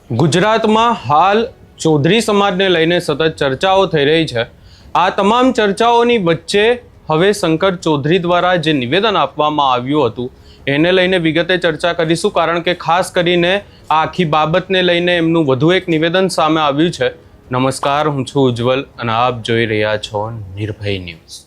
ગુજરાતમાં હાલ ચૌધરી સમાજને લઈને સતત ચર્ચાઓ થઈ રહી છે। આ તમામ ચર્ચાઓની વચ્ચે હવે શંકર ચૌધરી દ્વારા જે નિવેદન આપવામાં આવ્યું હતું એને લઈને વિગતે ચર્ચા કરીશું, કારણ કે ખાસ કરીને આ આખી બાબતને લઈને એમનું વધુ એક નિવેદન સામે આવ્યું છે। નમસ્કાર, હું છું ઉજ્જવલ અને આપ જોઈ રહ્યા છો નિર્ભય ન્યૂઝ।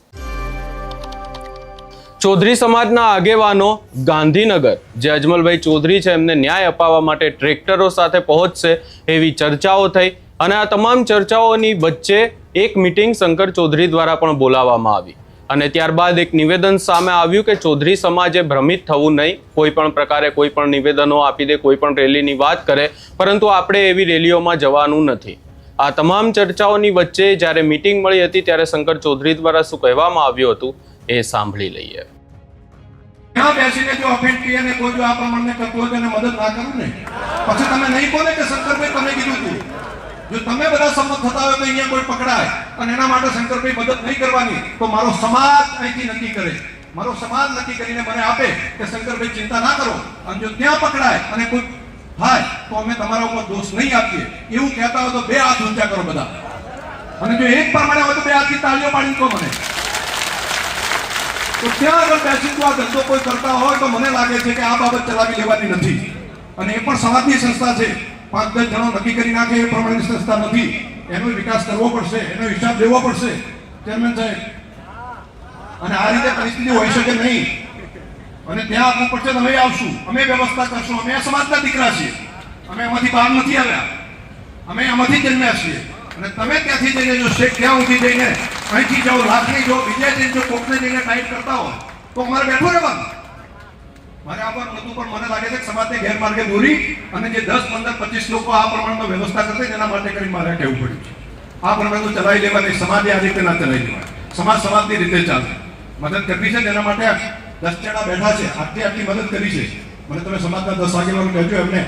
ચૌધરી સમાજના આગેવાનો ગાંધીનગર જે અજમલભાઈ ચૌધરી છે એમને ન્યાય અપાવવા માટે ટ્રેક્ટરો સાથે પહોંચશે એવી ચર્ચાઓ થઈ અને આ તમામ ચર્ચાઓની વચ્ચે એક મીટિંગ શંકર ચૌધરી દ્વારા પણ બોલાવવામાં આવી અને ત્યારબાદ એક નિવેદન સામે આવ્યું કે ચૌધરી સમાજે ભ્રમિત થવું નહીં, કોઈ પણ પ્રકારે કોઈ પણ નિવેદનો આપી દે, કોઈ પણ રેલીની વાત કરે, પરંતુ આપણે એવી રેલીઓમાં જવાનું નથી। આ તમામ ચર્ચાઓની વચ્ચે જ્યારે મીટિંગ મળી હતી ત્યારે શંકર ચૌધરી દ્વારા શું કહેવામાં આવ્યું હતું એ સાંભળી લઈએ। यहाँ બેસીને જો ઓફેન્ડ किया ने કોઈ જો આ પ્રમાણે કરતો હોય તેને મદદ ના કરું ને, પછી તમે નહીં બોલે કે શંકરભાઈ તમે કીધું હતું। જો તમે બધા સંમત થતા હોય તો અહીંયા કોઈ પકડાય અને એના માટે શંકરભાઈ મદદ નહીં કરવાની તો મારો સમાજ અહીંથી નક્કી કરે, મારો સમાજ નક્કી કરીને મને આપે કે શંકરભાઈ ચિંતા ના કરો, અને જો ત્યાં પકડાય અને કોઈ થાય તો અમે તમારા ઉપર દોષ નહીં આપીએ એવું કહેતા હોય તો બે હાથ ઊંચા કરો બધા, અને જો એક પ્રમાણે હોય તો બે હાથથી તાળીઓ પાડી કહો મને। તો ત્યાં આગળ બેસી આ ધંધો કોઈ કરતા હોય તો મને લાગે છે કે આ બાબત ચલાવી લેવાની નથી, અને એ પણ સમાજની સંસ્થા છે, 5-10 જણો નક્કી કરી નાખે એ પ્રમાણેની સંસ્થા નથી, એનો વિકાસ કરવો પડશે, એનો હિસાબ લેવો પડશે ચેરમેન સાહેબ, અને આ રીતે પરિસ્થિતિ હોઈ શકે નહીં, અને ત્યાં આપવું પડશે તો અમે આવશું, અમે વ્યવસ્થા કરશું, અમે સમાજના દીકરા છીએ, અમે એમાંથી બહાર નથી આવ્યા, અમે એમાંથી જન્મ્યા છીએ, અને તમે ત્યાંથી જઈને જો શેખ ત્યાં સુધી જઈને અહીંથી જાઓ લાખની જો બીજા જઈને જો કોકને જઈને ટાઈટ કરતા હોય તો અમારે બેઠું રહેવાનું, મારે આવવાનું નતું, પણ મને લાગે છે કે સમાજને ગેરમાર્ગે દોરી અને જે 10, 15, 25 લોકો આ પ્રમાણમાં વ્યવસ્થા કરશે એના માટે કરી મારે કહેવું પડ્યું છે। આ પ્રમાણે તો ચલાવી લેવાની, સમાજે આ રીતે ના ચલાવી લેવાય, સમાજની રીતે ચાલે, મદદ કરવી છે તેના માટે 10 જણા બેઠા છે, આટલી મદદ કરી છે, મને તમે સમાજના 10 આગેવાનો કહેજો એમને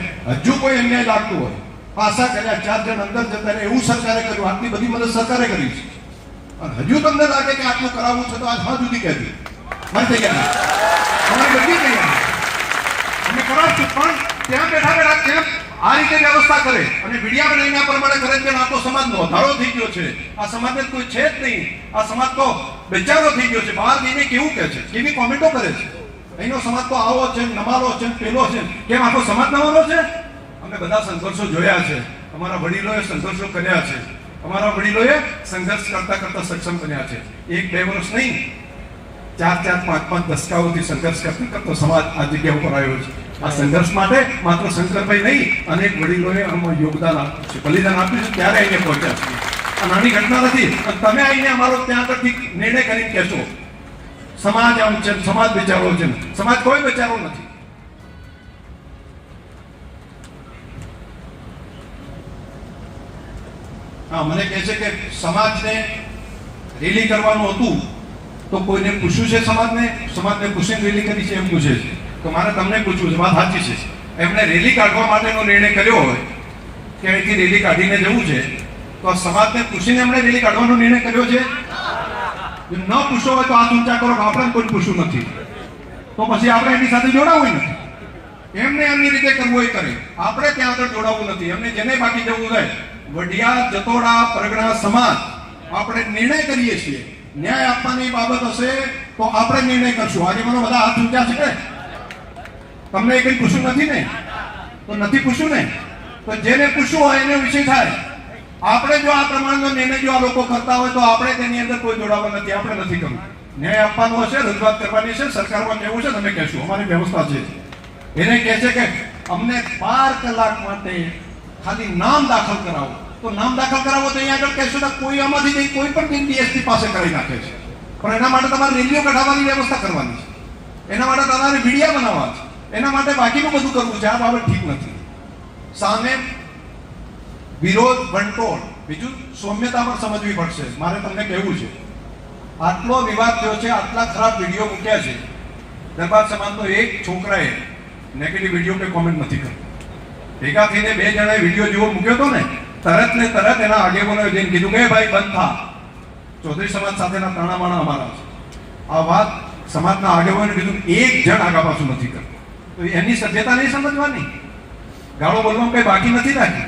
હજુ કોઈ અન્યાય લાગતું હોય પાછા કર્યા, 4 જણ અંદર જતા રહે એવું સરકારે કર્યું, આટલી બધી મદદ સરકારે કરી છે, અને હજુ તમને લાગે કે આટલું કરાવવું છે તો આજ હા સુધી કહેજો મને તૈયાર અમારી બધી તૈયાર અમે કરાવશું, પણ ત્યાં બેઠા બેઠા કેમ આ રીતે વ્યવસ્થા કરે અને મીડિયા બનાવીને આ પ્રમાણે કરે છે, આ તો સમાજનો વધારો થઈ ગયો છે, આ સમાજને કોઈ છે જ નહીં, આ સમાજ તો બેચારો થઈ ગયો છે, બહાર જઈને કેવું કહે છે, કેવી કોમેન્ટો કરે છે, અહીંનો સમાજ તો આવો છે, નમાલો છે, પેલો છે, કેમ આખો સમાજ નમાલો છે? અમે બધા સંઘર્ષો જોયા છે, અમારા વડીલોએ સંઘર્ષો કર્યા છે, અમારા વડીલોએ સંઘર્ષ કરતા કરતા સક્ષમ બન્યા છે, 1-2 વર્ષ નહીં 4-4, 5-5 દશકાઓથી સંઘર્ષ કરતા કરતો સમાજ આ જગ્યા ઉપર આવ્યો છે। આ સંઘર્ષ માટે માત્ર શંકરભાઈ નહીં અનેક વડીલોએ આમાં યોગદાન આપ્યું છે, બલિદાન આપ્યું છે, ત્યારે અહીંયા પહોંચ્યા છે। આ નાની ઘટના નથી, અને તમે આવીને અમારો ત્યાં આગળથી નિર્ણય કરીને કહેશો સમાજ આમ છે, સમાજ વિચારો છે, સમાજ કોઈ વિચારો નથી। હા, મને કહે છે કે સમાજને રેલી કરવાનું હતું તો કોઈને પૂછ્યું છે, સમાજને પૂછીને રેલી કરી છે એમ પૂછે છે, તો મારે તમને પૂછવું છે, વાત સાચી છે, એમણે રેલી કાઢવા માટેનો નિર્ણય કર્યો હોય કે અહીંથી રેલી કાઢીને જવું છે તો સમાજને પૂછીને એમણે રેલી કાઢવાનો નિર્ણય કર્યો છે? ન પૂછો હોય તો હાથ ઊંચા કરો કે આપણે કોઈ પૂછવું નથી, તો પછી આપણે એની સાથે જોડાવું નથી, એમને એમની રીતે કરવું એ કરે, આપણે ત્યાં આગળ જોડાવવું નથી, એમને જેને બાકી જવું હોય વડિયા જતોડા પરગણા સમાજ આપણે નિર્ણય કરીએ છીએ, ન્યાય આપવાની બાબત હશે તો આપણે નિર્ણય કરશું। આજે મને બધા હાથ ઊંચા છે, તમને કઈ પૂછ્યું નથી ને, તો નથી પૂછ્યું ને, તો જેને પૂછવું હોય એને વિષય થાય, આપણે જો આ પ્રમાણનો નિર્ણય જો આ લોકો કરતા હોય તો આપણે તેની અંદર કોઈ જોડાવા નથી, આપણે નથી કરવું, ન્યાય આપવાનો હશે, રજૂઆત કરવાની છે, સરકારમાં કહેવું છે, તમે કહેશું, અમારી વ્યવસ્થા છે। એને કહે છે કે અમને 12 કલાક માટે ખાલી નામ દાખલ કરાવો, તો નામ દાખલ કરાવો તો અહીંયા આગળ કહેશો તો કોઈ આમાંથી જઈ કોઈ પણ ડીએસપી પાસે કરી નાખે છે, પણ એના માટે તમારે રેલીઓ કઢાવવાની વ્યવસ્થા કરવાની છે, એના માટે તમારે મીડિયા બનાવવા છે, એના માટે બાકીનું બધું કરવું છે, આ બાબત ઠીક નથી। સામે વિરોધ વંટોળ, બીજું સૌમ્યતા પણ સમજવી પડશે, મારે તમને કહેવું છે આટલો વિવાદ થયો છે, આટલા ખરાબ વિડીયો મૂક્યા છે, દરબાર સમાજનો એક છોકરાએ નેગેટિવ વિડીયો કે કોમેન્ટ નથી કરી, ભેગા થઈને 2 જણાએ વિડીયો જેવો મૂક્યો હતો ને, તરત ને તરત એના આગેવાનોએ જઈને કીધું કે ભાઈ બંધ થા, ચૌધરી સમાજ સાથેના તાણાવાણા અમારા છે, આ વાત સમાજના આગેવાનોએ કીધું, એક જણ આગા પાછું નથી કરતું, તો એની સભ્યતા નહીં સમજવાની। ગાળો બોલવામાં કઈ બાકી નથી રાખી.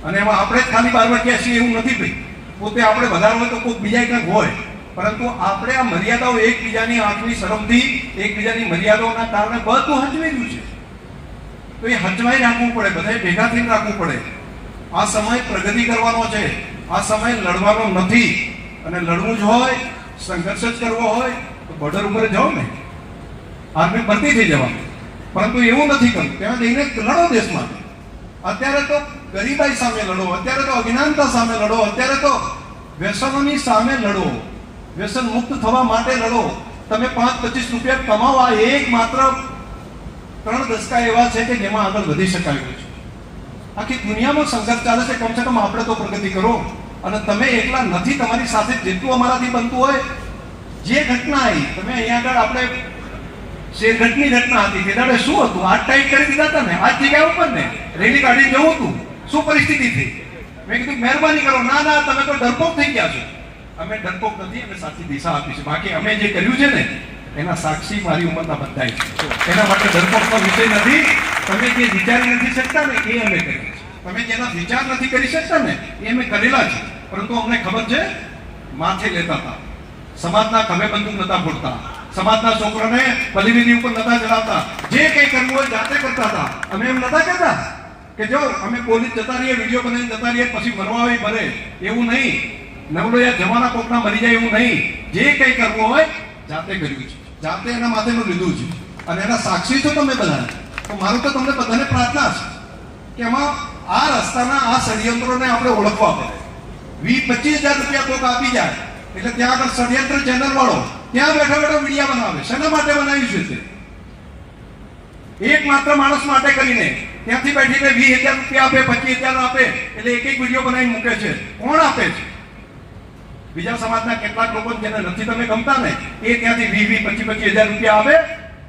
અને એમાં આપણે જ ખાલી બારવટિયા છીએ એવું નથી ભાઈ. પોતે આપણે વધારે હોય તો કોઈ બીજા ક્યાંક હોય, પરંતુ આપણે આ મર્યાદાઓ એકબીજાની આંખની શરમથી, એકબીજાની મર્યાદાઓના કારણે બધું હચવાઈ રહ્યું છે. તો એ હચવાઈ રાખવું પડે, બધાએ ભેગા થઈને રાખવું પડે. આ સમય પ્રગતિ કરવાનો છે, આ સમય લડવાનો નથી. અને લડવું જ હોય, સંઘર્ષ જ કરવો હોય તો બોર્ડર ઉપર જાઓ ને, આર્મી ભરતી થઈ જવાનું. પરંતુ એવું નથી કરવું, ત્યાં જઈને લડો દેશ માટે. અત્યારે તો ગરીબાઈ સામે લડો, અત્યારે તો અજ્ઞાનતા સામે લડો, અત્યારે તો વ્યસનોની સામે લડો, વ્યસન મુક્ત થવા માટે લડો. તમે 5-25 રૂપિયા કમાવા એક માત્ર 3 દશકા એવા છે કે જેમાં આગળ વધી શકાય છે. આખી દુનિયામાં સંઘર્ષ ચાલે છે, કમસે કમ આપણે તો પ્રગતિ કરો. અને તમે એકલા નથી, તમારી સાથે જેટલું અમારાથી બનતું હોય. જે ઘટના આવી, તમે અહીંયા આગળ આપણે શેરગઢની ઘટના હતી, તે દાડે શું હતું? હાથ ટાઈટ કરી દીધા હતા ને, આ જગ્યા ઉપર ને રેલી કાઢી જવું હતું. શું પરિસ્થિતિ થઈ? મેં કીધું મહેરબાની કરો, ના ના તમે તો ડરપોક થઈ ગયા છો. અમે ડરપોક નથી, અમે સાચી દિશા આપી છે. બાકી અમે જે કર્યું છે ને એના સાક્ષી મારી ઉંમરના બધા છે. એના માટે ડરપોકનો વિષય નથી. તમે જે વિચારી નથી શકતા ને એ અમે કરીએ છીએ. તમે જેના વિચાર નથી કરી શકતા ને એ અમે કરેલા છે. પરંતુ અમને ખબર છે, માથે લેતા હતા, સમાજના ખભે બંદૂક નતા ફોડતા, સમાજના છોકરાને પલીવીની ઉપર નતા ચડાવતા. જે કંઈ કરવું હોય જાતે કરતા હતા. અમે એમ નતા કહેતા કે જો અમે પોલીસ જતા રહીએ, વિડીયો બનાવીને જતા રહીએ, પછી મરવા હોય મરે, એવું નહીં. નવલો યા જવાના કોકના મરી જાય એવું નહીં. જે કંઈ કરવું હોય જાતે કર્યું છે, જાતે એના માથેનું લીધું છે. અને એના સાક્ષી છો તમે બધા. તો મારું તો તમને બધાને પ્રાર્થના છે કે એમાં આ રસ્તાના આ ષડયંત્રોને આપણે ઓળખવા પડે. 20-25 હજાર રૂપિયા કોક આપી જાય એટલે ત્યાં આગળ ષડયંત્ર ચેનલ વાળો ત્યાં બેઠા બેઠા વિડીયા બનાવે. શેના માટે બનાવ્યું છે? એક માત્ર માણસ માટે કરીને ત્યાંથી બેઠીને 20,000 રૂપિયા આપે, 25,000 આપે એટલે એક વિડીયો બનાવીને મૂકે છે. કોણ આપે છે? બીજા સમાજના કેટલાક લોકો જેને નથી તમે ગમતા ને એ ત્યાંથી 20-25 રૂપિયા આવે.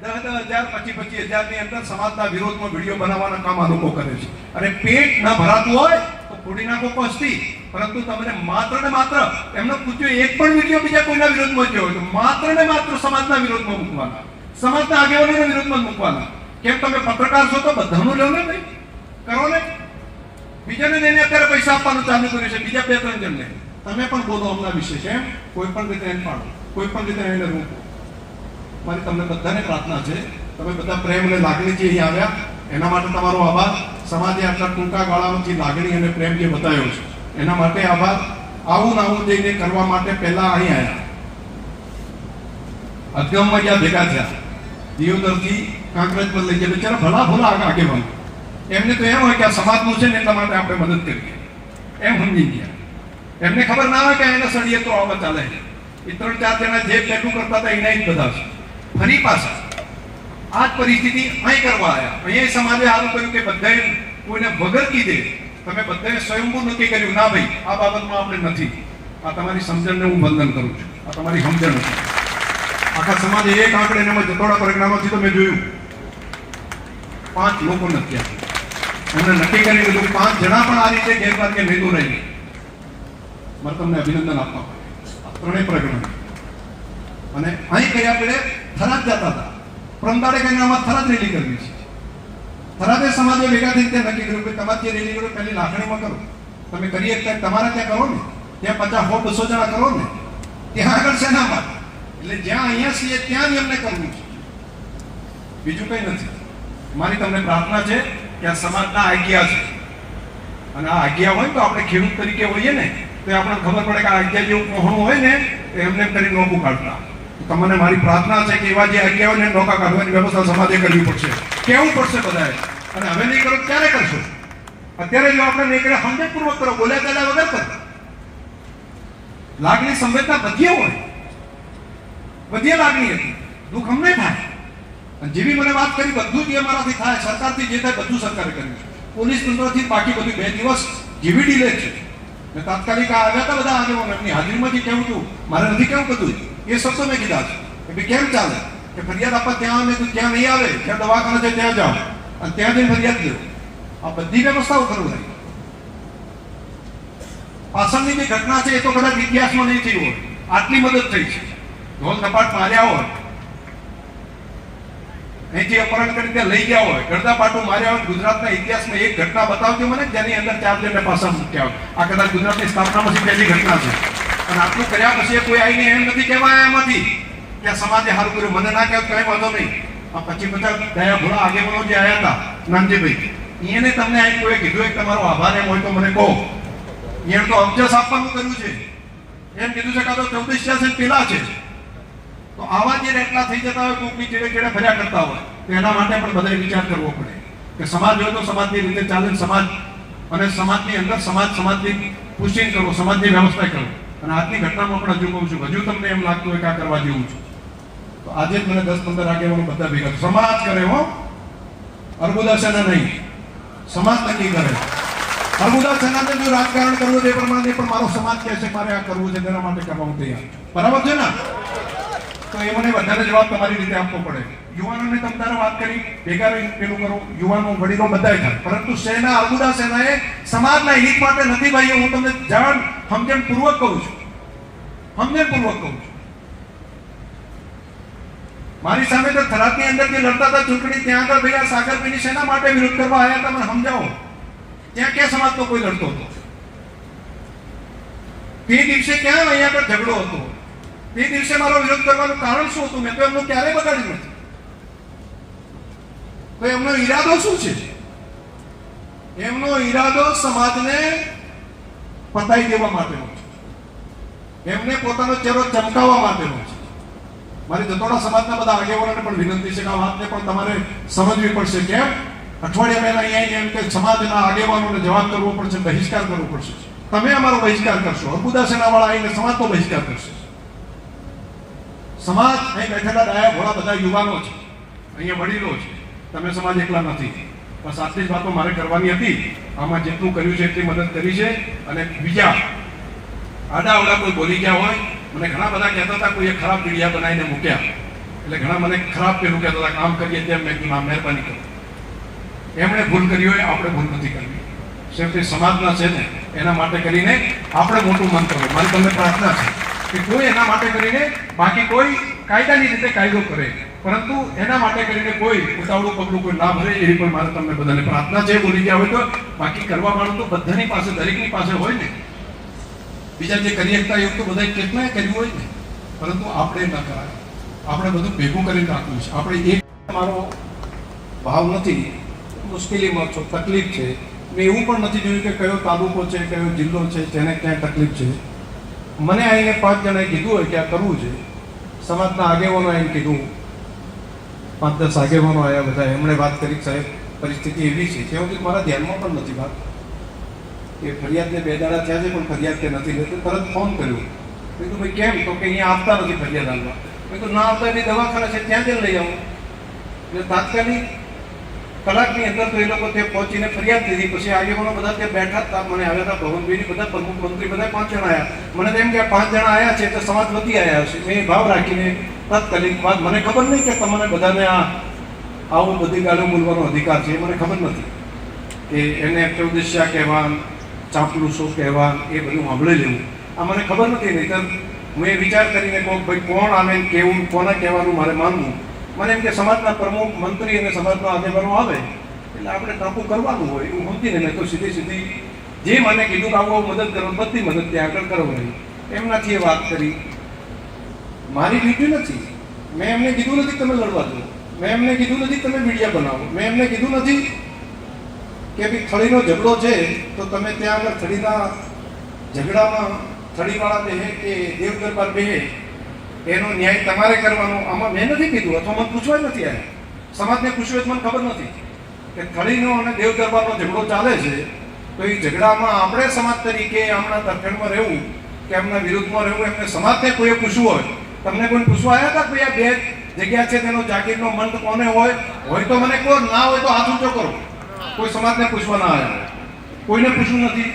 10,000, 25,000 ની અંદર સમાજના વિરોધમાં વિડીયો બનાવવાના કામ આ લોકો કરે છે. અને પેટ ના ભરાતું હોય તો ફોડી નાખો પસ્તી. પરંતુ તમને માત્ર ને માત્ર એમનો પૂછ્યો એક પણ વિડીયો બીજા કોઈના વિરોધમાં જોયો તો માત્ર ને માત્ર સમાજના વિરોધમાં મૂકવાના, સમાજના આગેવાનોના વિરોધમાં મૂકવાના. કેમ તમે પત્રકાર છો તો બધાનું લો ને ભાઈ, કરો ને. બીજાને જઈને અત્યારે પૈસા આપવાનું ચાલુ કર્યું છે, બીજા 2-3 જણને. તમે પણ બોલો હમણાં વિશે છે, કોઈ પણ રીતે એને પાડો, કોઈ પણ રીતે એને રોકો. મારી તમને બધાને પ્રાર્થના છે, તમે બધા પ્રેમ અને લાગણીથી અહીં આવ્યા એના માટે તમારો આભાર. સમાજે આટલા ટૂંકા ગાળામાંથી લાગણી અને પ્રેમ જે બતાવ્યો છે એના માટે આભાર. આવું નાવું જઈને કરવા માટે પહેલા અહીં આવ્યા, અદગમમાં જ્યાં ભેગા થયા, દિયોદરથી કાંકરેજ પર લઈ જાય બિચારા ભલા ભલા આગેવાન. એમને તો એમ હોય કે આ સમાજનું છે ને એટલા માટે આપણે મદદ કરીએ એમ સમજી ગયા. એમને ખબર ના હોય કે એને ષડયંત્રો આવા ચાલે. એ 3-4 જણા જે પેટું કરતા હતા એના જ બધા છે. ફરી પાછા આ જ પરિસ્થિતિ અહીં કરવા આવ્યા. અહીંયા સમાજે સારું કર્યું કે બધાએ કોઈને વગર કીધે તમે બધાએ સ્વયંભૂ નક્કી કર્યું, ના ભાઈ આ બાબતમાં આપણે નથી. આ તમારી સમજણને હું વંદન કરું છું. આ તમારી સમજણ છે. આખા સમાજે એક આંકડે એમાં જતોડા પરિણામોથી તો મેં જોયું 5 લોકો નથી એમને નક્કી કરી લીધું. 5 જણા પણ આ રીતે ગેરમાર્ગે નહીં દોરાય. મારે તમને અભિનંદન આપવા ત્રણેય પ્રકરણ. અને અહીં ગયા પેલે થરાદ જતા હતા, પ્રમદાડે કહીને આમાં થરાદ રેલી કરવી છે. થરાદે સમાજે ભેગા થઈને ત્યાં નક્કી કર્યું કે તમારે જે રેલી કરો પહેલી લાખણીમાં કરો. તમે કરીએ ત્યાં તમારા ત્યાં કરો ને, ત્યાં 50-100-200 જણા કરો ને, ત્યાં આગળ સેનામાં. એટલે જ્યાં અહીંયા છીએ ત્યાં જ એમને કરવું છે, બીજું કઈ નથી. મારી તમને પ્રાર્થના છે કે આ સમાજના આજ્ઞા છે. અને આ આજ્ઞા હોય તો આપણે ખેડૂત તરીકે હોઈએ ને તો આપણને ખબર પડે કે આ આજ્ઞા જેવું પહોણું હોય ને તો એમને કરી નોકું કાઢતા. તમને મારી પ્રાર્થના છે કે એવા જે આજ્ઞાઓને નોકા કાઢવાની વ્યવસ્થા સમાજે કરવી પડશે, કેવું પડશે બધાએ. અને હવે નહીં કરો ક્યારે કરશો? અત્યારે જો આપણે નહીં કરે સમજણપૂર્વક કરો, બોલ્યા ચાલ્યા વગર કરો. લાગણી સંવેદના બધી હોય, બધી લાગણી હતી. દુઃખ અમને થાય. અને જેવી મને વાત કરી બધું જ એ મારાથી થાય. સરકારથી જે થાય બધું સરકારે કર્યું. પોલીસ તંત્રથી બાકી બધું 2 દિવસ જેવી ડીલે છે. મેં તાત્કાલિક આવ્યા હતા બધા આગેવાનો, એમની હાજરીમાંથી કેવું છું, મારે નથી કેવું બધું. એ શબ્દો મેં કીધા છે કે ભાઈ કેમ ચાલે કે ફરિયાદ આપવા ત્યાં આવે ત્યાં નહીં આવે, જ્યાં દવાખાના છે ત્યાં જાઓ અને ત્યાં જઈને ફરિયાદ લો. આ બધી વ્યવસ્થાઓ કરવું રહી. પાછળની જે ઘટના છે એ તો કદાચ ઇતિહાસમાં નહીં થઈ હોય, આટલી મદદ થઈ છે. ઢોલ કપાટ માર્યા હોય, અહીંથી અપહરણ કરી ત્યાં લઈ ગયા હોય, ગળદા પાટું માર્યા હોય, ગુજરાતના ઇતિહાસમાં એક ઘટના બતાવજો મને જેની અંદર 4 જણને પાછા મૂક્યા હોય. આ કદાચ ગુજરાતની સ્થાપનામાંથી પહેલી ઘટના છે. અને આટલું કર્યા પછી કોઈ આવીને એમ નથી કહેવાય એમાંથી કે સમાજે સારું કર્યું. મને ના કહેવું કઈ વાંધો નહીં. આ 25-50 દયા ભોળા આગેવાનો જે આવ્યા હતા નાનજીભાઈ, એને તમને અહીં કોઈ કીધું કે તમારો આભાર એમ હોય તો મને કહો. એને તો અબજસ આપવાનું કર્યું છે. એમ કીધું છે કાં તો 14 છે પેલા છે. તો આવા જે રેટલા થઈ જતા હોય, કોકની ચેડે ચેડે ફર્યા કરતા હોય, તો એના માટે પણ બધાએ વિચાર કરવો પડે કે સમાજ હોય તો સમાજની રીતે ચાલે, સમાજ અને સમાજની અંદર સમાજની પુષ્ટિ કરો, સમાજની વ્યવસ્થા કરો. અને આજની ઘટનામાં પણ હજુ કહું છું, હજુ તમને એમ લાગતું હોય કે આ કરવા જેવું છે, તો આજે જ મને 10-15 આગેવાનો બધા ભેગા સમાજ કરે હો, અર્બુદા સેના નહીં, સમાજ નક્કી કરે. અર્બુદા સેનાને જો રાજકારણ કરવું છે એ પ્રમાણે પણ મારો સમાજ કહે છે મારે આ કરવું છે, તેના માટે કરવા હું તૈયાર. બરાબર છે ને? તો એ મને વધારે જવાબ તમારી રીતે આપવો પડે. યુવાનોને તમે તારે વાત કરી, ભેગા રહી પેલું કરો, યુવાનો વડીલો બધા થાય, પરંતુ સેના અર્બુદા સેનાએ સમાજના હિત માટે નથી. ભાઈ હું તમને જાણ સમજણપૂર્વક કહું છું, સમજણપૂર્વક કહું છું. મારી સામે તો થરાદની અંદર જે લડતા હતા ચૂંટણી, ત્યાં આગળ ભૈયા સાગરભાઈની શેના માટે વિરોધ કરવા આવ્યા હતા મને સમજાવો. ત્યાં ક્યાં સમાજનો કોઈ લડતો હતો? તે દિવસે ક્યાં અહીંયા આગળ ઝઘડો હતો? તે દિવસે મારો વિરોધ કરવાનું કારણ શું હતું? મેં તો એમનું ક્યારેય બગાડ્યું નથી. તો એમનો ઈરાદો શું છે? એમનો ઈરાદો સમાજને પતાઈ દેવા માટેનો છે, એમને પોતાનો ચહેરો ચમકાવવા માટેનો છે. મારી જતોડા સમાજના બધા આગેવાનોને પણ વિનંતી છે કે આ વાતને પણ તમારે સમજવી પડશે. કેમ? અઠવાડિયા પહેલા અહીંયા એમ કે સમાજના આગેવાનોને જવાબ કરવો પડશે, બહિષ્કાર કરવો પડશે. તમે અમારો બહિષ્કાર કરશો, અર્બુદા સેનાવાળા આવીને સમાજનો બહિષ્કાર કરશે. સમાજ અહીં બેઠેલા ડાયા ભોળા બધા યુવાનો છે, અહીંયા વડીલો છે, તમે સમાજ એકલા નથી. બસ આટલી જ વાતો મારે કરવાની હતી. આમાં જેટલું કર્યું છે એટલી મદદ કરી છે. અને બીજા આડા અવડા કોઈ બોલી ગયા હોય, મને ઘણા બધા કહેતા હતા કોઈએ ખરાબ વિડીયા બનાવીને મૂક્યા, એટલે ઘણા મને ખરાબ પેલું કહેતા હતા કામ કરીએ તેમ. મેં કીધું મહેરબાની કરો, એમણે ભૂલ કરી હોય, આપણે ભૂલ નથી કરવી. સેફટી સમાજના છે ને એના માટે કરીને આપણે મોટું મન કરો. મારી તમને પ્રાર્થના છે કે કોઈ એના માટે કરીને, બાકી કોઈ કાયદાની રીતે કાયદો કરે, પરંતુ એના માટે કરીને કોઈ ઉતાવળું પગલું કોઈ ના ભરે, એવી પણ મારે તમને બધાને પ્રાર્થના છે. બોલી ગયા હોય તો બાકી કરવા વાળું તો બધાની પાસે, દરેકની પાસે હોય ને. બીજા જે કરી શકતા એવું તો બધા કેટલાય કર્યું હોય ને, પરંતુ આપણે ન કરાય. આપણે બધું ભેગું કરીને રાખવું છે. આપણે એક મારો ભાવ નથી, મુશ્કેલીમાં છો, તકલીફ છે. મેં એવું પણ નથી જોયું કે કયો તાલુકો છે, કયો જિલ્લો છે, જેને ક્યાં તકલીફ છે. મને આવીને 5 જણાએ કીધું હોય કે આ કરવું છે, સમાજના આગેવાનો આવીને કીધું, 5-10 આગેવાનો આવ્યા બધા, એમણે વાત કરી સાહેબ પરિસ્થિતિ એવી છે. તેઓ કે મારા ધ્યાનમાં પણ નથી વાત કે ફરિયાદને 2 દાડા થયા છે પણ ફરિયાદ કે નથી લેતી. તરત ફોન કર્યો. મેં કીધું ભાઈ કેમ? તો કે અહીંયા આવતા નથી ફરિયાદ હાલવા. મેં કીધું ના આવતા એની દવાખાના છે ત્યાં જ લઈ આવું. એટલે તાત્કાલિક કલાકની અંદર તો એ લોકો ત્યાં પહોંચીને ફરિયાદ લીધી. પછી આગેવાનો બધા ત્યાં બેઠા હતા, મને આવ્યા હતા ભવનભાઈની, બધા પ્રમુખ મંત્રી બધા 5 જણા આવ્યા. મને તો એમ કે 5 જણા આવ્યા છે તો સમાજ વધી આવ્યા હશે. મેં ભાવ રાખીને તાત્કાલિક વાત, મને ખબર નહીં કે તમને બધાને આવું બધી ગાળો બોલવાનો અધિકાર છે, મને ખબર નથી કે એને પ્રદેશિયા કહેવા, ચાપલુસો કહેવા, એ બધું સાંભળી લેવું, આ મને ખબર નથી. નહીં તો મેં વિચાર કરીને કહું ભાઈ કોણ આવે કેવું, કોને કહેવાનું મારે માનવું. મને એમ કે સમાજના પ્રમુખ મંત્રી અને સમાજના આગેવાનો આવે એટલે આપણે કાબુ કરવાનું હોય એવું સમજીને મેં તો સીધી જે મને કીધું કે આવું મદદ કરો, બધી મદદ ત્યાં આગળ કરવાની. એમનાથી એ વાત કરી. મારી ડ્યુટી નથી. મેં એમને કીધું નથી તમે લડવા દો, મેં એમને કીધું નથી તમે મીડિયા બનાવો, મેં એમને કીધું નથી કે ભાઈ થળીનો ઝઘડો છે તો તમે ત્યાં આગળ થળીના ઝઘડામાં થળીવાળા બેહે કે દેવ દરબાર બેહે એનો ન્યાય તમારે કરવાનો. આમાં મેં નથી કીધું, અથવા મને પૂછવા જ નથી આવ્યા. સમાજને પૂછવું જ મને ખબર નથી કે થળીનો અને દેવ દરબારનો ઝઘડો ચાલે છે, તો એ ઝઘડામાં આપણે સમાજ તરીકે આમના તરફેણમાં રહેવું કે એમના વિરુદ્ધમાં રહેવું, એમને સમાજને કોઈએ પૂછવું હોય. તમને કોઈ પૂછવા આવ્યા હતા કોઈ આ 2 જગ્યા છે તેનો જાગીરનો મંત કોને હોય તો મને કહો, ના હોય તો હાથ ઊંચો કરો. કોઈ સમાજને પૂછવા ના આવ્યા, કોઈને પૂછવું નથી.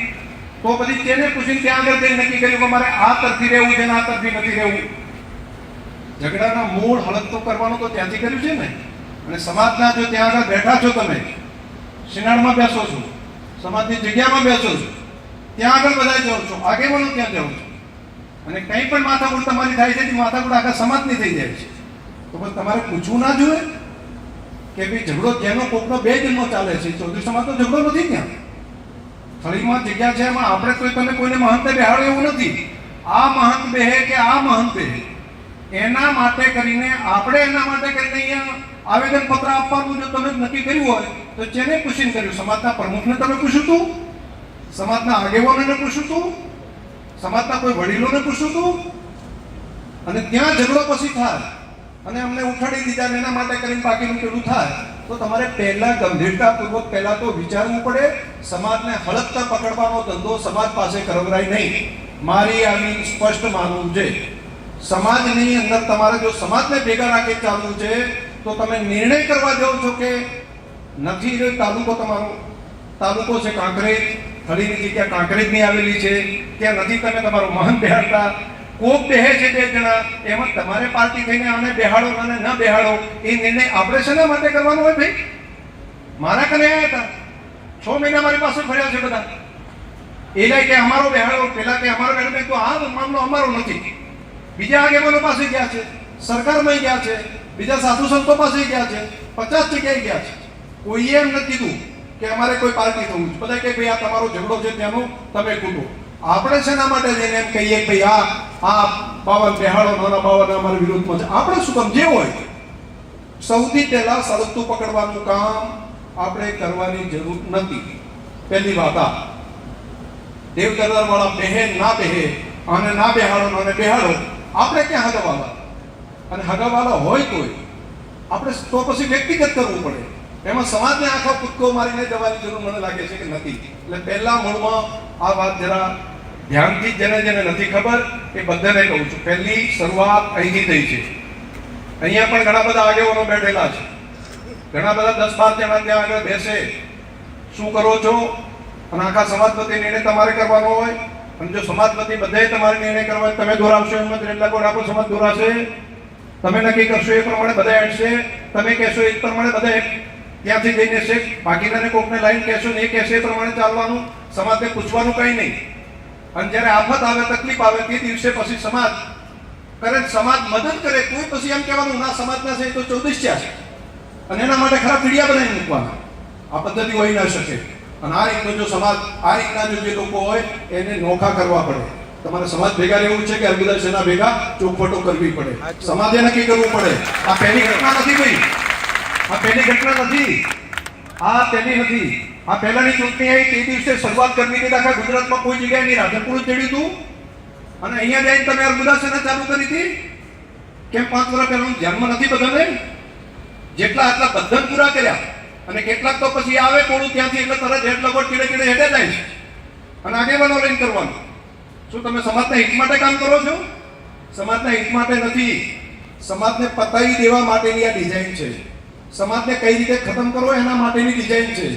તો પછી તેને પૂછીને ત્યાં આગળ જઈને નક્કી કર્યું કે મારે આ તરફી રહેવું છે ને આ તરફી નથી રહેવું. ઝઘડાના મૂળ હળદ તો કરવાનું તો ત્યાંથી કર્યું છે ને. અને સમાજના જો ત્યાં આગળ બેઠા છો, તમે શિનાળમાં બેસો છો, સમાજની જગ્યામાં બેસો છો, ત્યાં આગળ બધા જાઓ છો, આગેવાનો ત્યાં જાઓ છો, અને કંઈ પણ માથાકૂટ તમારી થાય છે, માથાકૂટ આખા સમાજની થઈ જાય છે. તો બસ તમારે પૂછવું ના જોઈએ. કે ભાઈ ઝઘડો જેનો કોકનો 2 જન્મો ચાલે છે, ચૌધરી સમાજનો ઝઘડો નથી ત્યાં. થળીમાં જગ્યા છે, એમાં આપણે કોઈ તમે કોઈને મહંતે બેહાડો એવું નથી. આ મહંત બેહે કે આ મહંત બેહે, એના માટે કરીને આપણે એના માટે કરીને અહીંયા આવેદન પત્ર આપવાનું જો તમે નક્કી કર્યું હોય તો જેને પૂછીને કર્યું? સમાજના પ્રમુખને તમે પૂછ્યું હતું? સમાજના આગેવાનોને પૂછ્યું હતું? સમાજના કોઈ વડીલોને પૂછ્યું હતું? અને ત્યાં ઝઘડો પછી થાય અને અમને ઉઠાડી દીધા ને એના માટે કરીને બાકીનું પેલું થાય, તો તમારે પહેલા ગંભીરતાપૂર્વક પહેલા તો વિચારવું પડે. સમાજને હળકતા પકડવાનો ધંધો સમાજ પાસે કરવરાય નહીં. મારી આવી સ્પષ્ટ માનવું છે. સમાજની અંદર તમારે જો સમાજને ભેગા રાખી ચાલવું છે તો તમે નિર્ણય કરવા જાઓ છો કે નથી તાલુકો, તમારો તાલુકો છે કાંકરેજ, થળીની જગ્યા કાંકરેજની આવેલી છે, ત્યાં નથી તમે તમારો મહંત બેહાડતા. કોક બેહે છે 2 જણા, એમાં તમારે પાર્ટી થઈને આને બેહાડો અને ન બેહાડો એ નિર્ણય આપણે શેના માટે કરવાનો હોય? ભાઈ મારા કને આવ્યા હતા, 6 મહિના મારી પાસે ફર્યા છે બધા. એ કે અમારો બેહાડો, પેલા કે અમારો બેહાડો. તો આ મામલો અમારો નથી. બીજા આગેવાનો પાસે ગયા છે, સરકારમાં ગયા છે, બીજા સાધુ સંતો પાસે ગયા છે, 50 જગ્યાએ ગયા છે. કોઈએ એમ નથી કીધું કે અમારે કોઈ પાર્ટી થવું છે. બધા કે ભાઈ આ તમારો ઝઘડો છે ત્યાંનો તમે કૂટો. આપણે શેના માટે જઈને એમ કહીએ કે ભાઈ આ બાવન બેહાડો, નાના બાવન અમારા વિરોધમાં છે? આપણે શું કામ? જે હોય સૌથી પહેલા સળગતું પકડવાનું કામ આપણે કરવાની જરૂર નથી. પહેલી વાત આ દેવ દરબાર વાળા બેહે ના બેહે, અને ના બેહાડો અને બેહાડો, આપણે ક્યાં હગાવાલા? અને હગાવાલા હોય તોય આપણે તો પછી વ્યક્તિગત કરવું પડે. એમાં સમાજને આખો કૂદકો મારીને જવાની જરૂર મને લાગે છે કે નથી. એટલે પહેલા મૂળમાં આ વાત જરા ધ્યાનથી જેને નથી ખબર એ બધાને કહું છું. પહેલી શરૂઆત અહીંથી થઈ છે. અહીંયા પણ ઘણા બધા આગેવાનો બેઠેલા છે, ઘણા બધા 10-12 જણા ત્યાં આગળ બેસે. શું કરો છો? અને આખા સમાજ વતી નિર્ણય તમારે કરવાનો હોય. અને જો સમાજ વતી બધાએ તમારે નિર્ણય કરવા હોય, તમે દોરાવશો એમ જ એટલા કોણ આપણો સમાજ દોરાશે? તમે નક્કી કરશો એ પ્રમાણે બધા હેડશે, તમે કહેશો એ પ્રમાણે બધા ત્યાંથી જઈને છે. બાકીનાને કોકને લાઈન કહેશો ને એ કહેશે એ પ્રમાણે ચાલવાનું. સમાજને પૂછવાનું કંઈ નહીં. અને જ્યારે આફત આવે, તકલીફ આવે, તે દિવસે પછી સમાજ કરે, સમાજ મદદ કરે, કોઈ પછી એમ કહેવાનું ના સમાજના છે તો 24 છે. અને એના માટે ખરાબ પીડિયા બનાવી મૂકવાના. આ પદ્ધતિ હોઈ ન શકે. અને આ રીતનો જો સમાજ, આ રીતના જો જે લોકો હોય એને નોખા કરવા પડે. તમારે સમાજ ભેગા રહેવું છે કે અરબુદા સેના ભેગા ચોખવટો કરવી પડે. સમાજે નક્કી કરવું પડે. આ પહેલી ઘટના નથી ભાઈ, આ પહેલી ઘટના નથી, આ પહેલી નથી. આ પહેલાની ચૂંટણી આવી તે દિવસે શરૂઆત કરવી હતી. આખા ગુજરાતમાં કોઈ જગ્યાએ નહીં, રાધનપુર જ ચડ્યું હતું. અને અહીંયા જઈને તમે અરબુદા સેના ચાલુ કરી હતી. કેમ 5 વર્ષ પહેલા ધ્યાનમાં નથી બધાને? જેટલા આટલા બધા પૂરા કર્યા. અને કેટલાક તો પછી આવે થોડું ત્યાંથી એટલે તરત હેડ લગોટ કીડે કીડે હેડે જાય છે. અને આગેવાનો લઈને કરવાનું. શું તમે સમાજના હિત માટે કામ કરો છો? સમાજના હિત માટે નથી. સમાજને પતાવી દેવા માટેની આ ડિઝાઇન છે. સમાજને કઈ રીતે ખતમ કરો એના માટેની ડિઝાઇન છે.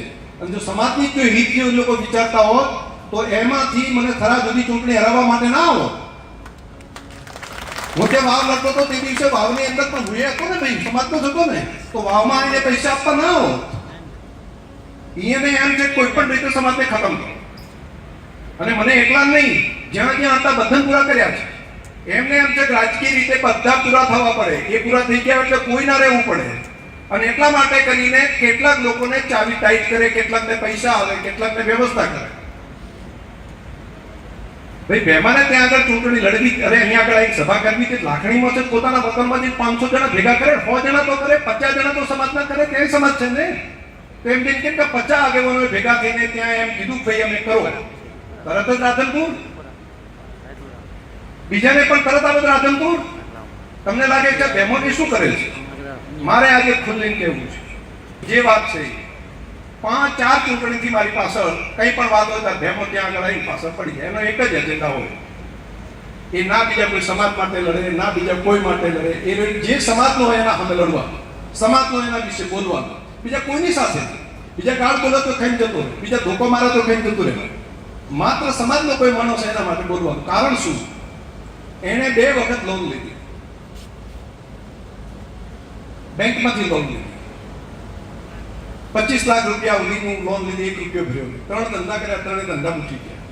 અને જો સમાજની જો હિત જે લોકો વિચારતા હોત તો એમાંથી મને થરા જુદી ચૂંટણી હરાવવા માટે ના આવો. હું ત્યાં વાવ લડતો હતો તે દિવસે વાવની અંદર પણ હું હતો ને ભાઈ, સમાજનો જ હતો ને, તો વાવમાં આવીને પૈસા આપવા ના આવો. અહીંયા એમ છે કોઈ પણ રીતે સમાજને ખતમ કરો. અને મને એકલા નહીં, જ્યાં જ્યાં હતા બધા પૂરા કર્યા છે. એમને એમ છે કે રાજકીય રીતે બધા પૂરા થવા પડે. એ પૂરા થઈ ગયા એટલે કોઈ ના રહેવું પડે. અને એટલા માટે કરીને કેટલાક લોકોને ચાવી ટાઈટ કરે, કેટલાકને પૈસા આવે, કેટલાકને વ્યવસ્થા કરે. ભાઈ બેમાને ત્યાં આગળ ચૂંટણી લડવી, અરે અહીંયા આગળ એક સભા કરવી કે લાખણીમાં છે, પોતાના વતનમાંથી 500 જણા ભેગા કરે, 100 જણા તો કરે, 50 જણા તો સમાજના કરે, તે સમાજ છે ને. તો એમ કે 50 આગેવાનો ભેગા થઈને ત્યાં એમ કીધું ભાઈ અમે કરો, તરત જ રાધનપુર. બીજાને પણ તરત આવે રાધનપુર. તમને લાગે કે બેમોની શું કરે છે? મારે આજે ખુલ્લીને કહેવું છે જે વાત છે. 5-4 ચૂંટણીથી મારી પાછળ કંઈ પણ વાત હોય તો ભેમો ત્યાં આગળ આવીને પાછળ પડી જાય. એનો એક જ એજન્ડા હોય. એ ના બીજા કોઈ સમાજ માટે લડે, ના બીજા કોઈ માટે લડે. એ જે સમાજનો હોય એના સામે લડવાનું, સમાજનો એના વિશે બોલવાનું. બીજા કોઈની સાથે બીજા ગાળ બોલે તો ખાઈને જતો રહે, બીજા ધોકો મારે તો ખાઈને જતું રહે. માત્ર સમાજનો કોઈ માણસ એના માટે બોલવાનું. કારણ શું? એને 2 વખત લોન લીધી, બેંકમાંથી લોન લીધી. 25 લાખ રૂપિયા સુધીનું લોન લીધી, 1 રૂપિયો ભર્યો નહીં. 3 ધંધા કર્યા, 3 ધંધા મૂકી ગયા.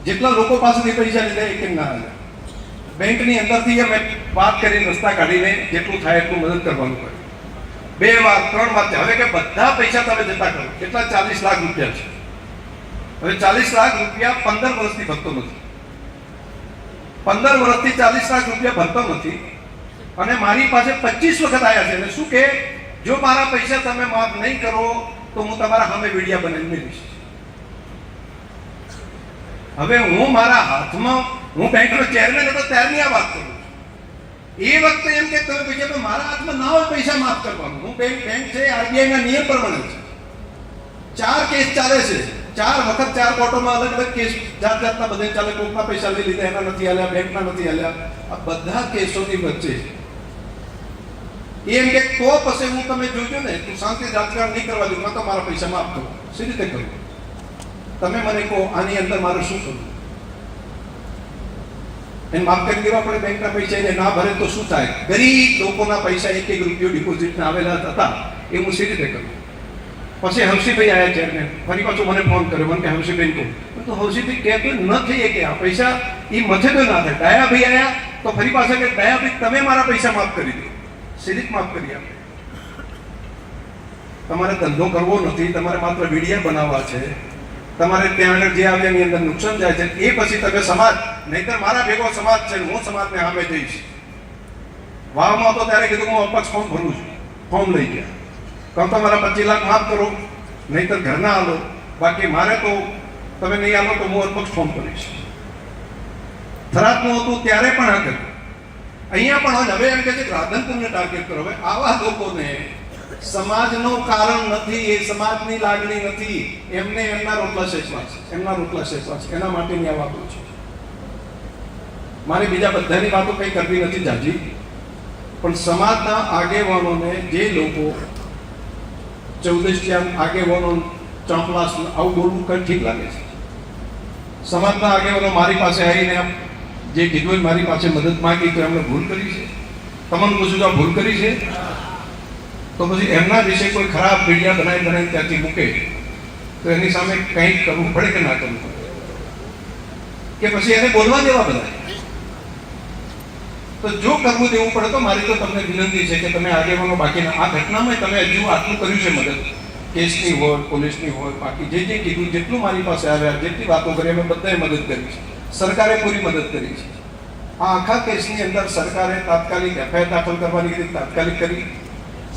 જેટલા લોકો પાસેથી પૈસા લીધા એક ના આવ્યા. બેંકની અંદરથી અમે વાત કરીને રસ્તા કાઢીને જેટલું થાય એટલું મદદ કરવાનું પડે. 2 વાર 3 વાર હવે કે બધા પૈસા તમે જતા કરો. કેટલા? 40 લાખ રૂપિયા છે. હવે 40 લાખ રૂપિયા 15 વર્ષથી ભરતો નથી. 15 વર્ષથી 40 લાખ રૂપિયા ભરતો નથી અને મારી પાસે 25 વખત આવ્યા છે અને શું કે જો મારા પૈસા તમે માફ નહીં કરો તો હું તમારા સામે વિડિયા બનાવીને દઈશ. હવે હું મારા હાથમાં, હું બેંકનો ચેરમેન હતો ત્યારની આ વાત કરું છું. એ વખતે એમ કે તમે પૈસા, તો મારા હાથમાં ના હોય પૈસા માફ કરવાનું. હું બેંક છે, RBI ના નિયમ પ્રમાણે છે. 4 કેસ ચાલે છે, 4 વખત 4 કોર્ટોમાં અલગ અલગ કેસ જાત જાતના બધે ચાલે. કોકના પૈસા લઈ લીધા, એના નથી આલ્યા, બેંકના નથી આલ્યા. આ બધા કેસોની વચ્ચે એમ કે તો પછી હું, તમે જોજો ને, તું શાંતિ રાજકારણ નહીં કરવા દઉં, તો મારા પૈસા માફ કરો. સી રીતે કરું? તમે મને કહો આની અંદર મારે શું કરવું? એને માફ કરી દેવા પડે બેંકના પૈસા, એને ના ભરે તો શું થાય? ગરીબ લોકોના પૈસા 1 રૂપિયો ડિપોઝિટના આવેલા હતા, એ હું સી રીતે કરું? પછી હર્ષીભાઈ આવ્યા ચેરમેન, ફરી પાછું મને ફોન કર્યો, મને કે હર્ષીભાઈ કહું તો હર્ષીભાઈ કહેતો ન થઈએ કે આ પૈસા એ મથે તો ના થાય. ડાયાભાઈ આવ્યા તો ફરી પાછા કે ડાયાભાઈ તમે મારા પૈસા માફ કરી દો. સીધી માફ કરી આપે. તમારે ધંધો કરવો નથી, તમારે માત્ર વિડીયા બનાવવા છે. તમારે ત્યાં આગળ જે આવે એની અંદર નુકસાન જાય છે એ પછી તમે સમાજ, નહીતર મારા ભેગો સમાજ છે, હું સમાજને સામે જઈશ. વાવમાં તો ત્યારે કીધું હું અપક્ષ ફોર્મ ભરું છું, ફોર્મ લઈ ગયા. કહું તો મારા 25 લાખ માફ કરો, નહીતર ઘરના આલો, બાકી મારે તો તમે નહીં આલો તો હું અપક્ષ ફોર્મ કરીશ. થરાદનું હતું ત્યારે પણ આ કર્યું, અહીંયા પણ હવે એમ કે છે રાધનપુરને ટાર્ગેટ કરો. હવે આવા લોકોને સમાજનું કારણ નથી, એ સમાજની લાગણી નથી, એમને એમના રોટલા શેષવા છે, એમના રોટલા શેષવા છે, એના માટેની આ વાતો છે. મારી બીજા બધાની વાતો કંઈ કરવી નથી જાજી, પણ સમાજના આગેવાનોને જે લોકો 14 આગેવાનો ચોંપલાસ આવું બોલવું કઈ ઠીક લાગે છે? સમાજના આગેવાનો મારી પાસે આવીને જે કીધું મારી પાસે મદદ માંગી તો એમને ભૂલ કરી છે? તમને પૂછું તો ભૂલ કરી છે? તો પછી એમના વિશે કોઈ ખરાબ વિડીયા બનાવી ત્યાંથી મૂકે તો એની સામે કંઈક કરવું પડે કે ના કરવું પડે? કે પછી એને બોલવા દેવા બધા? તો જો કરવું દેવું પડે તો મારી તો તમને વિનંતી છે કે તમે આગેવાનો બાકીના આ ઘટનામાં તમે હજુ આટલું કર્યું છે મદદ, કેસની હોય, પોલીસની હોય, બાકી જે કીધું, જેટલું મારી પાસે આવ્યા, જેટલી વાતો કરી અમે બધાએ મદદ કરી છે. સરકારે પૂરી મદદ કરી છે. આ આખા કેસની અંદર સરકારે તાત્કાલિક FIR દાખલ કરવાની કીધી, તાત્કાલિક કરી.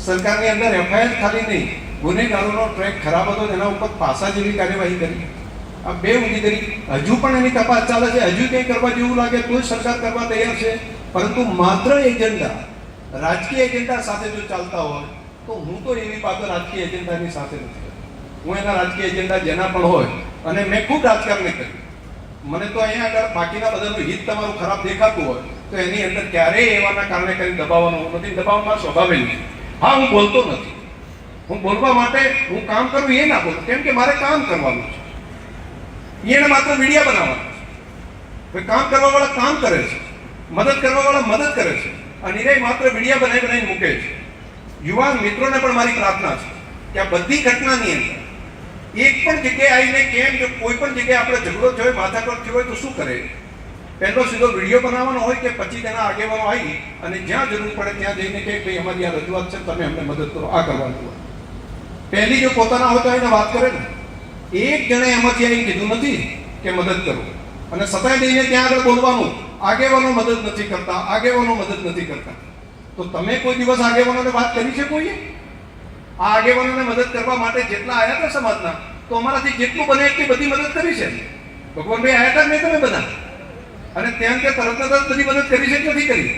સરકારની અંદર FIR ખાલી નહીં, ગુનેગારોનો ટ્રેક ખરાબ હતો એના ઉપર પાસા જેવી કાર્યવાહી કરી. આ 2 ઊંધી કરી. હજુ પણ એની તપાસ ચાલે છે. હજુ કંઈ કરવા જેવું લાગે તો સરકાર કરવા તૈયાર છે, પરંતુ માત્ર એજન્ડા, રાજકીય એજન્ડા સાથે જો ચાલતા હોય તો હું તો એવી બાબત રાજકીય એજન્ડાની સાથે નથી કરતો. હું એના રાજકીય એજન્ડા જેના પણ હોય, અને મેં ખૂબ રાજકારણ કર્યું, મને તો અહીંયા આગળ બાકીના બધાનું હિત તમારું ખરાબ દેખાતું હોય તો એની અંદર ક્યારેય એવાના કારણે કંઈ દબાવવાનું નથી. દબાવવાનો સ્વભાવ નથી. હા, હું બોલતો નથી, હું બોલવા માટે હું કામ કરું એ ના બોલું, કેમ કે મારે કામ કરવાનું છે. એને માત્ર વિડીયા બનાવવાનું છે. કામ કરવા વાળા કામ કરે છે, મદદ કરવા વાળા મદદ કરે છે, અને એ માત્ર વિડીયા બનાવીને મૂકે છે. યુવાન મિત્રોને પણ મારી પ્રાર્થના છે કે આ બધી ઘટનાની અંદર એક પણ જગ્યાએ આવીને કેમ, જો કોઈ પણ જગ્યાએ આપણે ઝઘડો થયો, માથાકૂટ થયો હોય તો શું કરે? પહેલો સીધો વિડીયો બનાવવાનો હોય કે પછી તેના આગેવાનો આવી અને જ્યાં જરૂર પડે ત્યાં જઈને કે ભાઈ અમારી આ રજૂઆત છે, તમે અમને મદદ કરો, આ કરવાનું હોય. પહેલી જો પોતાના હોય તો એને વાત કરે ને. એક જણે એમાંથી આવી કીધું નથી કે મદદ કરો, અને સતાય જઈને ત્યાં આગળ બોલવાનું, આગેવાનો મદદ નથી કરતા, આગેવાનો મદદ નથી કરતા. તો તમે કોઈ દિવસ આગેવાનોને વાત કરી છે કોઈએ? આ આગેવાનોને મદદ કરવા માટે જેટલા આવ્યા હતા સમાજના, તો અમારાથી જેટલું બને એટલી બધી મદદ કરી છે. ભગવાનભાઈ આવ્યા હતા નહીં તમે બધા, અને ત્યાં કે તરત જ બધી મદદ કરી છે કે નથી કરી?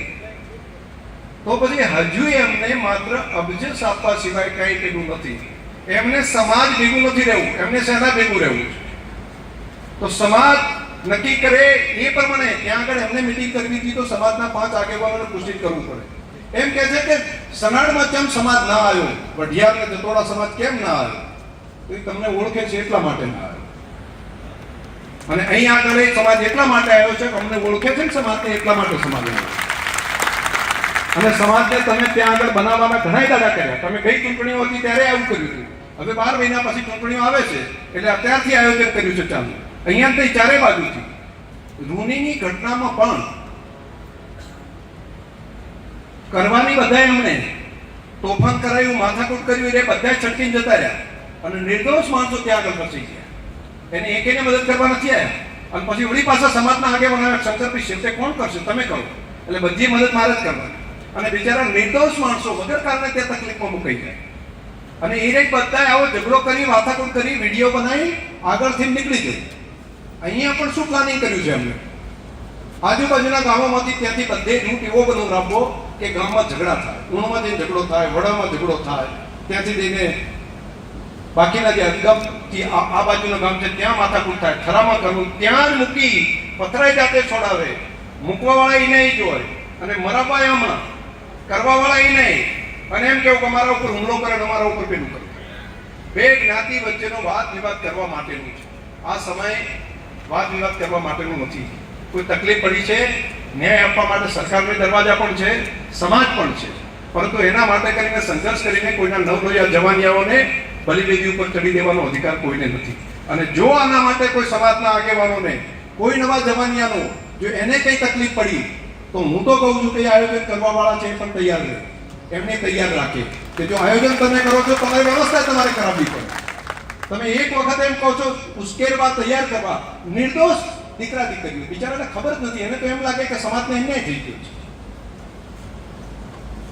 તો પછી હજુ એમને માત્ર અબજસ આપવા સિવાય કંઈ પેલું નથી. એમને સમાજ ભેગું નથી રહેવું, એમને સેના ભેગું રહેવું છે. તો સમાજ નક્કી કરે એ પ્રમાણે ત્યાં આગળ એમને મિટિંગ કરવી હતી તો સમાજના 5 આગેવાનોને પુષ્ટિ કરવું પડે. એમ કહે છે કે સનાડમાં કેમ સમાજ ના આવ્યો, વઢિયાર ને જતોડા સમાજ કેમ ના આવ્યો? તો એ તમને ઓળખે છે એટલા માટે ના આવ્યો. અને અહીં આગળ એ સમાજ એટલા માટે આવ્યો છે કે અમને ઓળખે છે ને સમાજને, એટલા માટે સમાજ આવ્યો. અને સમાજને તમે ત્યાં આગળ બનાવવાના ઘણા દાડા કર્યા. તમે ગઈ ચૂંટણીઓ હતી ત્યારે આવું કર્યું હતું. હવે 12 મહિના પછી ચૂંટણીઓ આવે છે એટલે અત્યારથી આયોજન કર્યું છે ચાલુ. અહીંયા તો ચારે બાજુથી રૂનીની ઘટનામાં પણ કરવાની બધા એમણે, તોફાન કરાયું, માથાકૂટ કર્યું, એ બધા છટકીને જતા રહ્યા અને નિર્દોષ માણસો ત્યાં આગળ ફસી ગયા. એને એકેને મદદ કરવા નથી આવ્યા અને પછી વળી પાછા સમાજના આગેવાનો શંકરભાઈ શેઠે કોણ કરશે, તમે કરો. એટલે બધી મદદ મારે જ કરવાની અને બિચારા નિર્દોષ માણસો વગર કારણે તે તકલીફમાં મુકાઈ જાય અને એ રીતે બધા આવો ઝઘડો કરી, માથાકૂટ કરી, વિડીયો બનાવી આગળથી નીકળી ગઈ. અહીંયા પણ શું પ્લાનિંગ કર્યું છે અમને? આજુબાજુના ગામોમાંથી ત્યાંથી બધે રૂટ એવો બધો રાખવો કે ગામમાં ઝઘડા થાય, ઊણમાં જઈને ઝઘડો થાય, વડામાં ઝઘડો થાય, ત્યાંથી જઈને બાકીના જે અદગમથી આ બાજુના ગામ છે ત્યાં માથાકૂટ થાય, ખરામાં કરવું, ત્યાં જ મૂકી પથરાઈ જાતે છોડાવે, મૂકવાવાળા એ નહીં જોય અને મરાપા એમાં કરવાવાળા એ નહીં અને એમ કેવું કે અમારા ઉપર હુમલો કરે ને અમારા ઉપર પેલું કરે. બે જ્ઞાતિ વચ્ચેનો વાદ વિવાદ કરવા માટેનું છે આ સમય, વાદ વિવાદ કરવા માટેનું નથી. કોઈ તકલીફ પડી છે, ન્યાય આપવા માટે સરકારના દરવાજા પણ છે, સમાજ પણ છે, પરંતુ એના માટે કરીને સંઘર્ષ કરીને કોઈના નવલોયા જવાનિયાઓને બલિવેદી ઉપર ચડી દેવાનો અધિકાર કોઈને નથી. અને જો આના માટે કોઈ સમાજના આગેવાનોને, કોઈ નવા જવાનિયાનો જો એને કઈ તકલીફ પડી તો હું તો કહું છું કે આયોજન કરવા વાળા છે એ પણ તૈયાર રહે, એમને તૈયાર રાખે કે જો આયોજન તમે કરો છો તમારી વ્યવસ્થા તમારે કરાવવી પડે. તમે એક વખત એમ કહો છો ઉશ્કેરવા, તૈયાર કરવા, નિર્દોષ દીકરા દીકરીઓ બિચારાને ખબર જ નથી, એને તો એમ લાગે કે સમાજને અન્યાય થઈ ગયો છે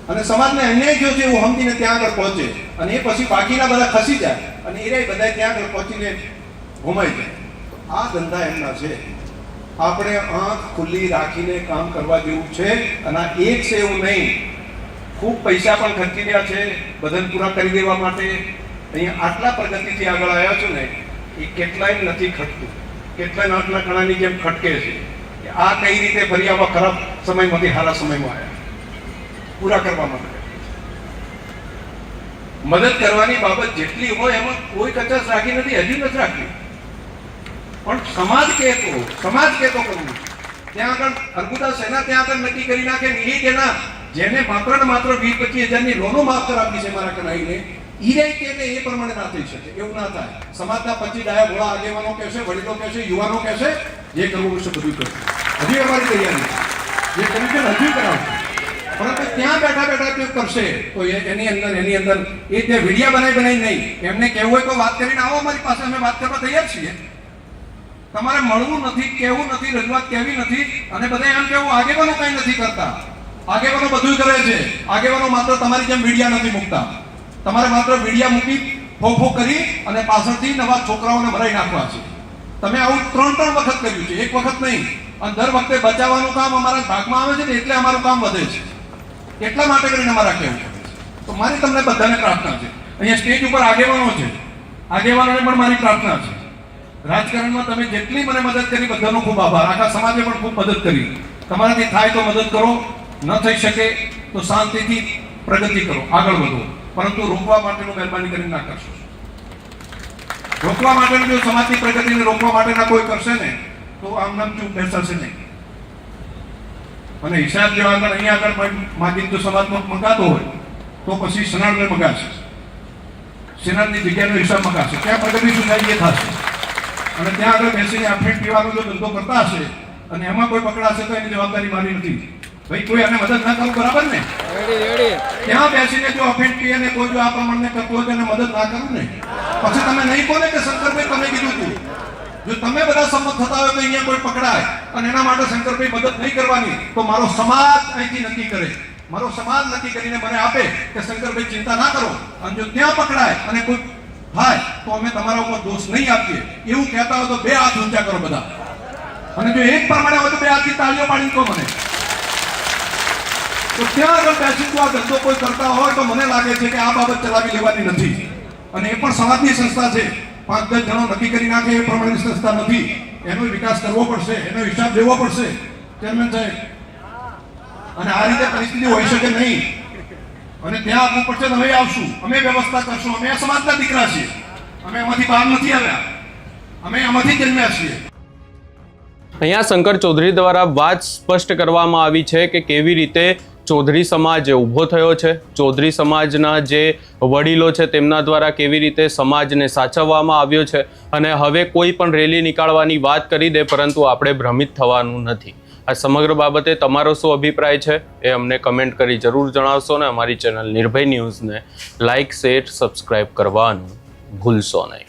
અને સમાજને અન્યાય થયો છે એવું સમજીને ત્યાં આગળ પહોંચે અને એ પછી બાકીના બધા ખસી જાય અને એ બધા ત્યાં આગળ પહોંચીને ઘુમાઈ જાય. આ ધંધા એમના છે. આપણે આંખ ખુલ્લી રાખીને કામ કરવા જેવું છે અને આ એક છે એવું નહીં, ખૂબ પૈસા પણ ખર્ચી રહ્યા છે બધાને પૂરા કરી દેવા માટે. અહીંયા આટલા પ્રગતિથી આગળ આવ્યા છો ને એ કેટલાય નથી ખટતું, કેટલાય નાટના કણાની જેમ ખટકે છે કે આ કઈ રીતે ફરી આવા ખરાબ સમયમાંથી સારા સમયમાં આવ્યા પૂરા કરવા માટે. મદદ કરવાની બાબત જેટલી હોય એમાં કોઈ કચાશ રાખી નથી, હજી નથી રાખી, પણ સમાજ કહેતો કરવું. ત્યાં આગળ અર્બુદા સેના ત્યાં આગળ નક્કી કરી નાખે એ કે ના, જેને માત્ર ને માત્ર 20-25 હજારની લોનો માફ કરાવી છે મારા કનાઈને, એ પ્રમાણે ના થઈ શકે, એવું ના થાય. સમાજના 25 ડાયા ભોળા આગેવાનો કહેશે, વડીલો કહેશે, યુવાનો કહેશે, જે કરવું છે બધું કરશે. હજી અમારી તૈયારી જે કર્યું છે હજી કરાવશે, પરંતુ ત્યાં બેઠા બેઠા તે કરશે તો એની અંદર એ તે વિડીયા બનાવી નહીં. એમને કહેવું હોય તો વાત કરીને આવો અમારી પાસે, અમે વાત કરવા તૈયાર છીએ. તમારે મળવું નથી, કહેવું નથી, રજૂઆત કહેવી નથી અને બધા એમ કેવું આગેવાનો કઈ નથી કરતા. આગેવાનો બધું કરે છે. આગેવાનો માત્ર તમારી જેમ વિડીયા નથી મૂકતા. તમારે માત્ર વિડીયા મૂકી ફોફો કરી અને પાછળથી નવા છોકરાઓને ભરાઈ નાખવા છે. તમે આવું 3 વખત કર્યું છે, એક વખત નહીં. અને દર વખતે બચાવવાનું કામ અમારા ભાગમાં આવે છે ને એટલે અમારું કામ વધે છે. એટલા માટે કરીને અમારા કહેવું છે. તો મારી તમને બધાને પ્રાર્થના છે, અહીંયા સ્ટેજ ઉપર આગેવાનો છે, આગેવાનોને પણ મારી પ્રાર્થના છે. રાજકારણમાં તમે જેટલી મને મદદ કરી બધાનો ખૂબ આભાર. આખા સમાજે પણ ખૂબ મદદ કરી. તમારાથી થાય તો મદદ કરો, ન થઈ શકે તો શાંતિથી પ્રગતિ કરો, આગળ વધો, પરંતુ રોકવા માટેનું મહેરબાની કરીને ના કરશો. રોકવા માટેનું જો સમાજની પ્રગતિને રોકવા માટેના કોઈ કરશે ને તો આમ નામ ચૂપ બેસાશે નહીં. અને હિસાબ જો આગળ અહીંયા આગળ માગીન જો સમાજમાં મંગાતો હોય તો પછી સનાડને મગાશે, સેનાની જગ્યાનો હિસાબ મગાશે, ત્યાં પ્રગતિ શું થાય એ થશે. અને ત્યાં આગળ બેસીને અફીણ પીવાનો જો ધંધો કરતા હશે અને એમાં કોઈ પકડાશે તો એની જવાબદારી મારી નથી. ભાઈ કોઈ આને મદદ ના કરું, બરાબર ને? ત્યાં બેસીને જો અફીણ પીએ ને કોઈ જો આ પ્રમાણે કરતું હોય તો એને મદદ ના કરું ને, પછી તમે નહીં બોલે કે શંકરભાઈ તમે કીધું હતું. જો તમે બધા સંમત થતા હોય તો અહીંયા કોઈ પકડાય અને એના માટે શંકરભાઈ મદદ નહીં કરવાની તો મારો સમાજ અહીંથી નક્કી કરે, મારો સમાજ નક્કી કરીને મને આપે કે શંકરભાઈ ચિંતા ના કરો. અને જો ત્યાં પકડાય અને કોઈ થાય તો અમે તમારા ઉપર દોષ નહીં આપીએ એવું કહેતા હોય તો 2 હાથ ઊંચા કરો બધા. અને જો એક પ્રમાણે હોય તો 2 હાથથી તાળીઓ પાડીને કહો મને. તો ત્યાં આગળ બેસી આ ધંધો કોઈ કરતા હોય તો મને લાગે છે કે આ બાબત ચલાવી લેવાની નથી. અને એ પણ સમાજની સંસ્થા છે, 5-10 જણો નક્કી કરી નાખે એ પ્રમાણેની સંસ્થા નથી. એનો વિકાસ કરવો પડશે, એનો હિસાબ લેવો પડશે ચેરમેન સાહેબ. અને આ રીતે પરિસ્થિતિ હોઈ શકે નહીં અને ત્યાં આપવું પડશે. અમે આવશું, અમે વ્યવસ્થા કરશું. અમે સમાજના દીકરા છીએ, અમે એમાંથી બહાર નથી આવ્યા, અમે એમાંથી જન્મ્યા છીએ. અહીંયા શંકર ચૌધરી દ્વારા વાત સ્પષ્ટ કરવામાં આવી છે કે કેવી રીતે ચૌધરી સમાજ ઊભો થયો છે, ચૌધરી સમાજના જે વડીલો છે તેમના દ્વારા કેવી રીતે સમાજને સાચવવામાં આવ્યો છે અને હવે કોઈ પણ રેલી નીકાળવાની વાત કરી દે પરંતુ આપણે ભ્રમિત થવાનું નથી. આ સમગ્ર બાબતે તમારો શું અભિપ્રાય છે એ અમને કમેન્ટ કરી જરૂર જણાવશો ને અમારી ચેનલ નિર્ભય ન્યૂઝને લાઇક શેર સબસ્ક્રાઇબ કરવાનું ભૂલશો નહીં.